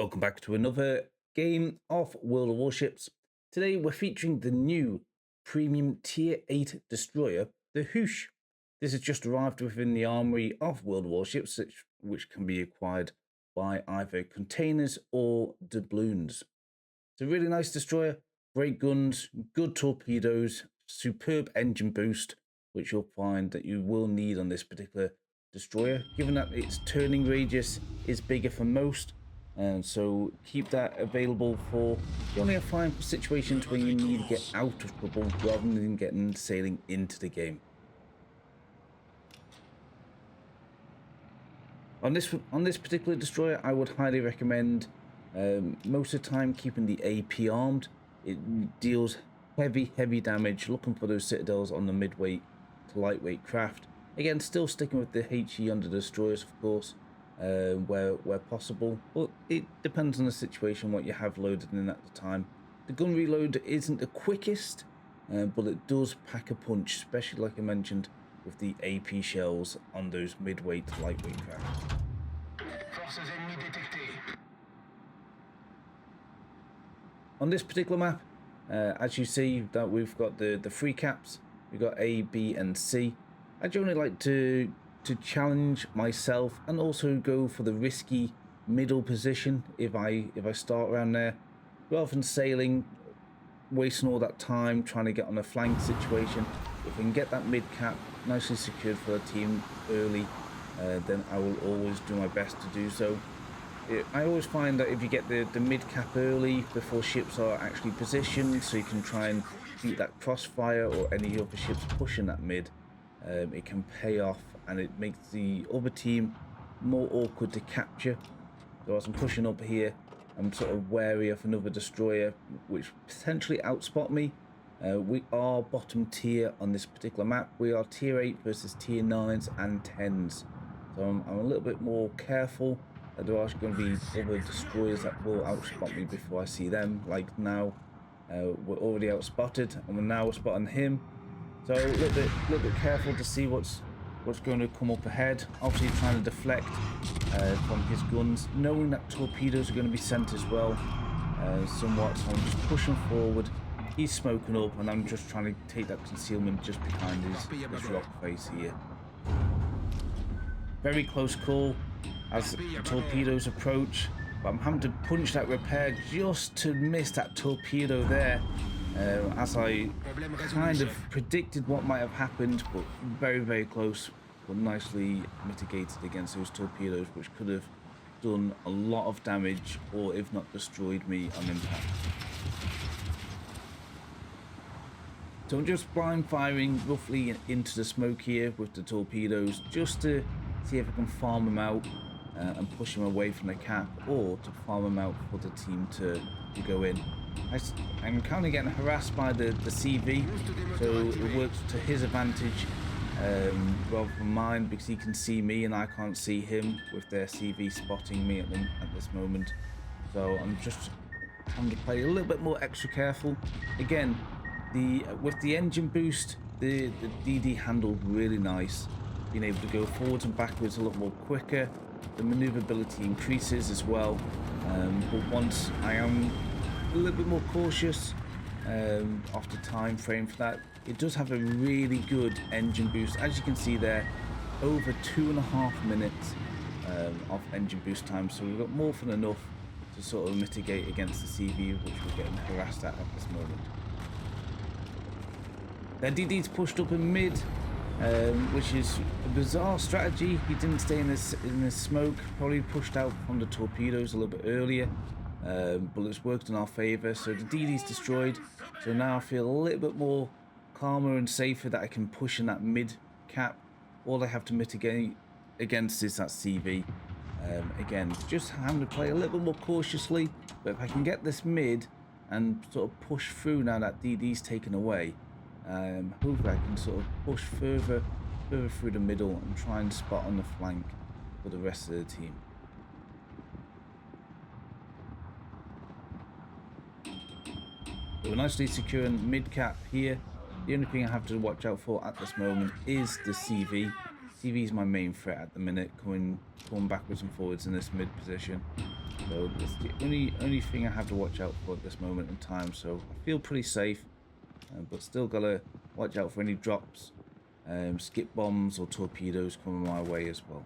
Welcome back to another game of World of Warships. Today we're featuring the new premium tier 8 destroyer, the Hoche. This has just arrived within the armory of World of Warships, which can be acquired by either containers or doubloons. It's a really nice destroyer, great guns, good torpedoes, superb engine boost, which you'll find that you will need on this particular destroyer, given that its turning radius is bigger for most. And so keep that available for you only have fine for situations where you need to get out of trouble rather than getting sailing into the game. On this particular destroyer, I would highly recommend most of the time keeping the AP armed. It deals heavy damage. Looking for those citadels on the midweight to lightweight craft. Again, still sticking with the HE under destroyers, of course. Where possible, but it depends on the situation, what you have loaded in at the time. The gun reload isn't the quickest, but it does pack a punch, especially like I mentioned with the AP shells on those midweight to lightweight craft. On this particular map, as you see that we've got the three caps, we've got A, B and C. I generally like to challenge myself and also go for the risky middle position if I start around there, rather than sailing, wasting all that time trying to get on a flank situation. If we can get that mid cap nicely secured for the team early, then I will always do my best to do so. I always find that if you get the mid cap early before ships are actually positioned, so you can try and beat that crossfire or any other ships pushing that mid, it can pay off. And it makes the other team more awkward to capture. So as I'm pushing up here, I'm sort of wary of another destroyer which potentially outspot me. We are bottom tier on this particular map. We are tier 8 versus tier 9s and 10s. So I'm a little bit more careful. There are going to be other destroyers that will outspot me before I see them. Like now, we're already outspotted, and we're now spotting him. So a little bit careful to see what's going to come up ahead. Obviously trying to deflect from his guns, knowing that torpedoes are going to be sent as well somewhat. So I'm just pushing forward. He's smoking up and I'm just trying to take that concealment just behind his rock face here. Very close call as the torpedoes approach, but I'm having to punch that repair just to miss that torpedo there. As I kind of predicted what might have happened, but very close, but nicely mitigated against those torpedoes, which could have done a lot of damage or if not destroyed me on impact. So I'm just blind firing roughly into the smoke here with the torpedoes just to see if I can farm them out and push them away from the cap, or to farm them out for the team to go in. I'm kind of getting harassed by the CV, so it works to his advantage rather than mine, because he can see me and I can't see him with their CV spotting me at this moment. So I'm just having to play a little bit more extra careful. Again, with the engine boost, the DD handled really nice, being able to go forwards and backwards a lot more quicker. The maneuverability increases as well, but once I am a little bit more cautious of the time frame for that, it does have a really good engine boost. As you can see there, over 2.5 minutes of engine boost time, so we've got more than enough to sort of mitigate against the CV, which we're getting harassed at this moment. Their DD's pushed up in mid, which is a bizarre strategy. He didn't stay in this smoke, probably pushed out from the torpedoes a little bit earlier. But it's worked in our favour, so the DD's destroyed. So now I feel a little bit more calmer and safer that I can push in that mid cap. All I have to mitigate against is that CV. Again, just having to play a little bit more cautiously, but if I can get this mid and sort of push through now that DD's taken away, hopefully I can sort of push further through the middle and try and spot on the flank for the rest of the team. We're nicely securing mid-cap here. The only thing I have to watch out for at this moment is the CV. CV is my main threat at the minute, going backwards and forwards in this mid position. So that's the only thing I have to watch out for at this moment in time. So I feel pretty safe, but still gotta watch out for any drops, skip bombs or torpedoes coming my way as well.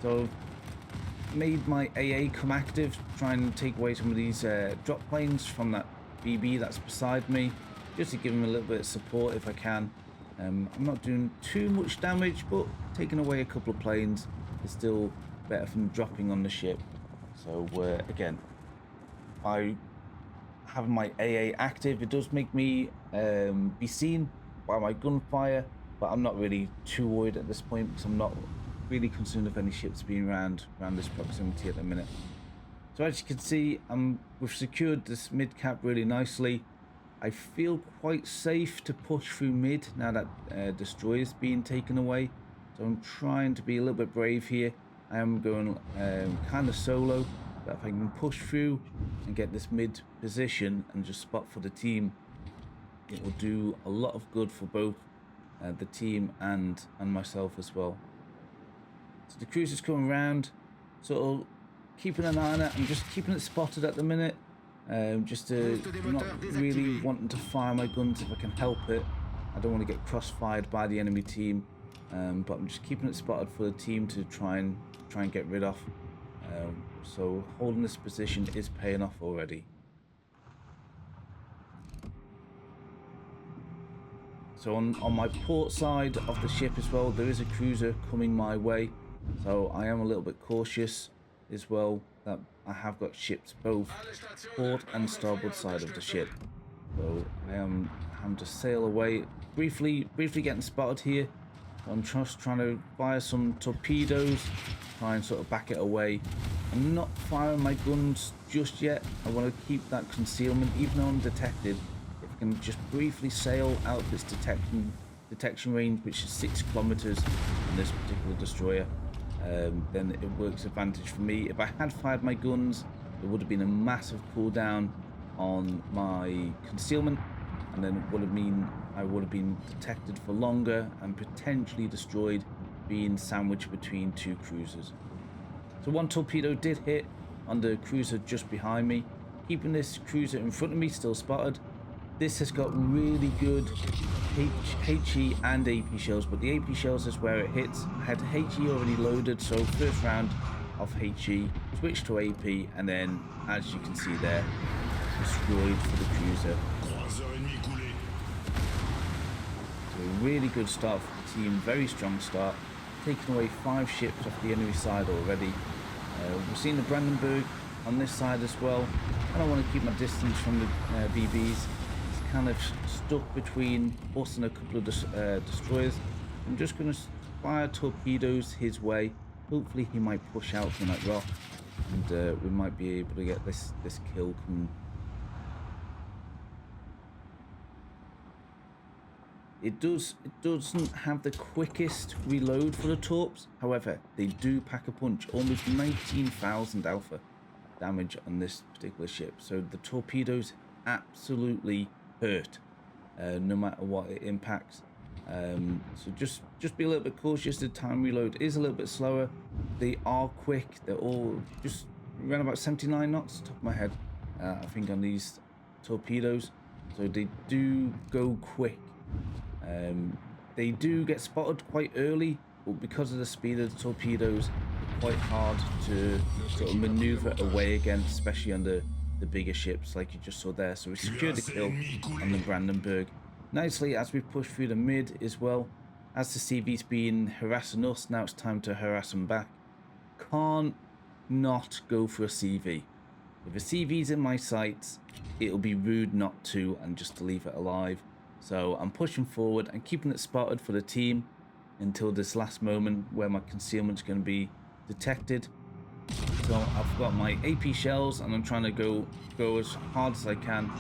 So made my AA come active, try and take away some of these drop planes from that BB that's beside me, just to give him a little bit of support if I can. I'm not doing too much damage, but taking away a couple of planes is still better than dropping on the ship. So again, by having my AA active, it does make me be seen by my gunfire, but I'm not really too worried at this point because I'm not really concerned of any ships being around this proximity at the minute. So as you can see, we've secured this mid cap really nicely. I feel quite safe to push through mid now that destroyer's being taken away. So I'm trying to be a little bit brave here. I am going kind of solo, but if I can push through and get this mid position and just spot for the team, it will do a lot of good for both the team and myself as well. So the cruiser's coming around, sort of keeping an eye on it. I'm just keeping it spotted at the minute, just to not really wanting to fire my guns if I can help it. I don't want to get cross-fired by the enemy team, but I'm just keeping it spotted for the team to try and get rid of. So holding this position is paying off already. So on my port side of the ship as well, there is a cruiser coming my way. So I am a little bit cautious as well that I have got ships both port and starboard side of the ship. So I am having to sail away. Briefly getting spotted here. I'm just trying to fire some torpedoes, try and sort of back it away. I'm not firing my guns just yet. I want to keep that concealment, even though I'm detected. If I can just briefly sail out of this detection range, which is 6 kilometers on this particular destroyer, then it works advantage for me. If I had fired my guns, there would have been a massive cooldown on my concealment, and then it would have mean I would have been detected for longer and potentially destroyed, being sandwiched between 2 cruisers. So one torpedo did hit on the cruiser just behind me, keeping this cruiser in front of me still spotted. This has got really good HE and AP shells, but the AP shells is where it hits. I had HE already loaded, so first round of HE, switched to AP, and then, as you can see there, destroyed for the cruiser. So a really good start for the team, very strong start, taking away 5 ships off the enemy side already. We've seen the Brandenburg on this side as well. I don't want to keep my distance from the BBs. Kind of stuck between us and a couple of destroyers. I'm just going to fire torpedoes his way. Hopefully he might push out from that rock, and we might be able to get this kill coming. It doesn't have the quickest reload for the torps. However, they do pack a punch. Almost 19,000 alpha damage on this particular ship. So the torpedoes absolutely hurt, no matter what it impacts. So just be a little bit cautious. The time reload is a little bit slower. They are quick. They're all just around about 79 knots, top of my head, I think, on these torpedoes. So they do go quick. They do get spotted quite early, but because of the speed of the torpedoes, it's quite hard to sort of maneuver away against, especially on the bigger ships like you just saw there. So we secured the kill on the Brandenburg nicely as we push through the mid as well. As the CV's been harassing us, now it's time to harass them back. Can't not go for a CV. If a CV's in my sights, it'll be rude not to, and just to leave it alive. So I'm pushing forward and keeping it spotted for the team until this last moment where my concealment's going to be detected. So I've got my AP shells and I'm trying to go as hard as I can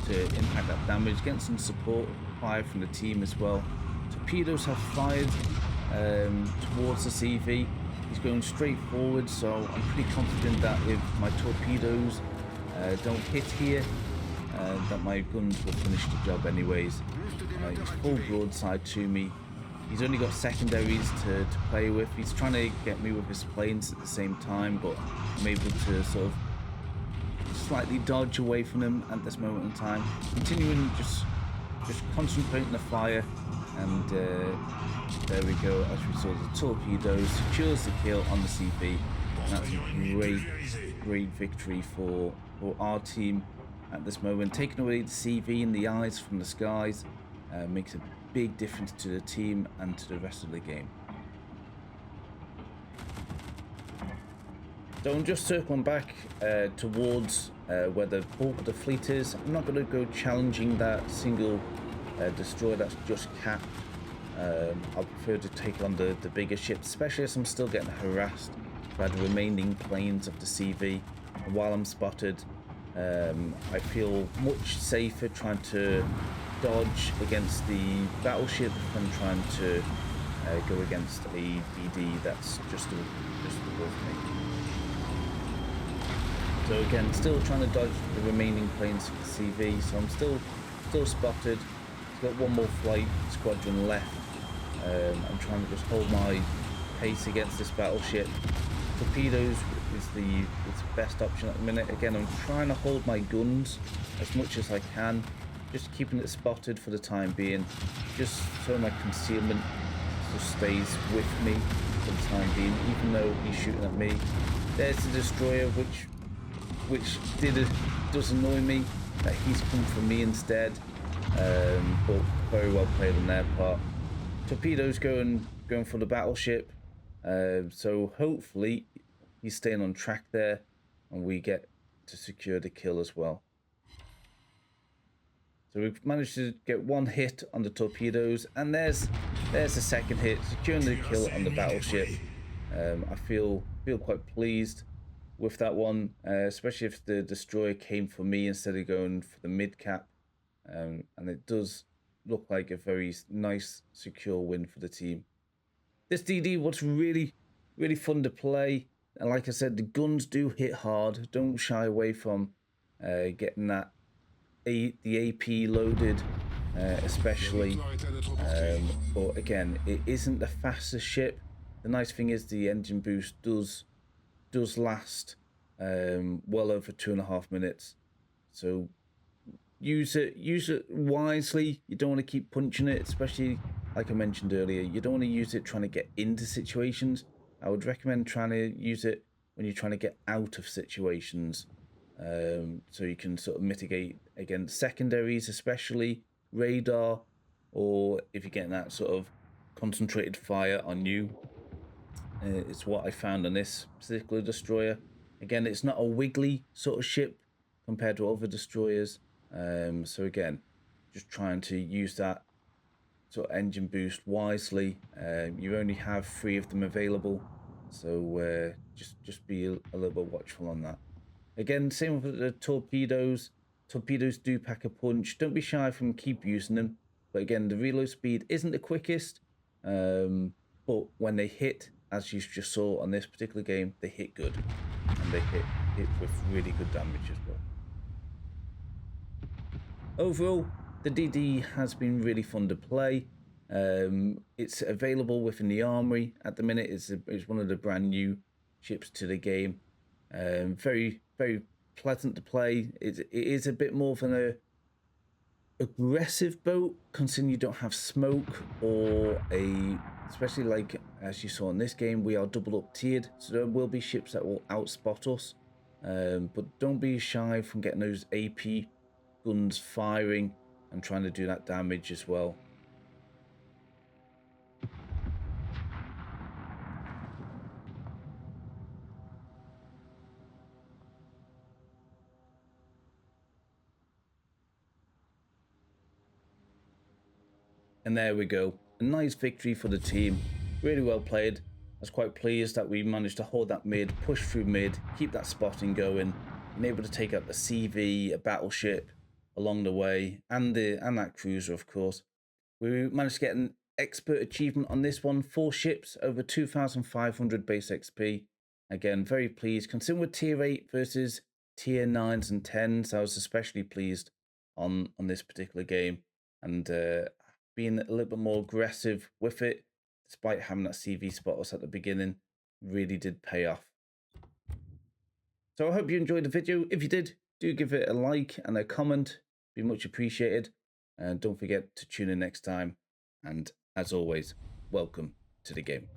to impact that damage, get some support fire from the team as well. Torpedoes have fired towards the CV. He's going straight forward, so I'm pretty confident that if my torpedoes don't hit here, that my guns will finish the job anyways. He's full broadside to me, He's only got secondaries to play with. He's trying to get me with his planes at the same time, but I'm able to sort of slightly dodge away from him at this moment in time. Continuing just concentrating the fire, and there we go. As we saw, the torpedo secures the kill on the CV, and that's a great victory for our team at this moment. Taking away the CV and the eyes from the skies makes a big difference to the team and to the rest of the game. So I'm just circling back towards where the bulk of the fleet is. I'm not going to go challenging that single destroyer that's just capped. I prefer to take on the bigger ships, especially as I'm still getting harassed by the remaining planes of the CV. And while I'm spotted, I feel much safer trying to dodge against the battleship than trying to go against a DD that's just above me. So again, still trying to dodge the remaining planes for the CV, so I'm still spotted. He's got one more flight squadron left. I'm trying to just hold my pace against this battleship. Torpedoes is the best option at the minute. Again, I'm trying to hold my guns as much as I can, just keeping it spotted for the time being, just so my concealment just stays with me for the time being, even though he's shooting at me. There's the destroyer, which does annoy me that he's come for me instead, but very well played on their part. Torpedoes going for the battleship, so hopefully he's staying on track there and we get to secure the kill as well. So we've managed to get one hit on the torpedoes, and there's the second hit, securing the kill on the battleship. I feel quite pleased with that one, especially if the destroyer came for me instead of going for the mid cap, and it does look like a very nice secure win for the team. This DD was really fun to play, and like I said, the guns do hit hard. Don't shy away from getting that the AP loaded, especially, but again, it isn't the fastest ship. The nice thing is the engine boost does last well over 2.5 minutes, so use it wisely. You don't want to keep punching it, especially like I mentioned earlier. You don't want to use it trying to get into situations. I would recommend trying to use it when you're trying to get out of situations, so you can sort of mitigate against secondaries, especially radar, or if you're getting that sort of concentrated fire on you. It's what I found on this particular destroyer. Again, it's not a wiggly sort of ship compared to other destroyers, so again, just trying to use that sort of engine boost wisely. You only have 3 of them available, so just be a little bit watchful on that. Again, same with the torpedoes. Torpedoes do pack a punch. Don't be shy from keep using them, but again, the reload speed isn't the quickest, but when they hit, as you just saw on this particular game, they hit good, and they hit with really good damage as well. Overall, the DD has been really fun to play. It's available within the armory at the minute. It's one of the brand new ships to the game. Very pleasant to play. It is a bit more of an aggressive boat, considering you don't have smoke or especially like as you saw in this game, we are double up tiered, so there will be ships that will outspot us, but don't be shy from getting those AP guns firing and trying to do that damage as well. And there we go, a nice victory for the team. Really well played. I was quite pleased that we managed to hold that mid, push through mid, keep that spotting going, and able to take out the CV, a battleship along the way, and that cruiser, of course. We managed to get an expert achievement on this one, 4 ships, over 2,500 base XP. Again, very pleased. Considering with tier 8 versus tier 9s and 10s, I was especially pleased on this particular game, and being a little bit more aggressive with it, despite having that CV spot us at the beginning, really did pay off. So I hope you enjoyed the video. If you did, do give it a like and a comment. Be much appreciated. And don't forget to tune in next time. And as always, welcome to the game.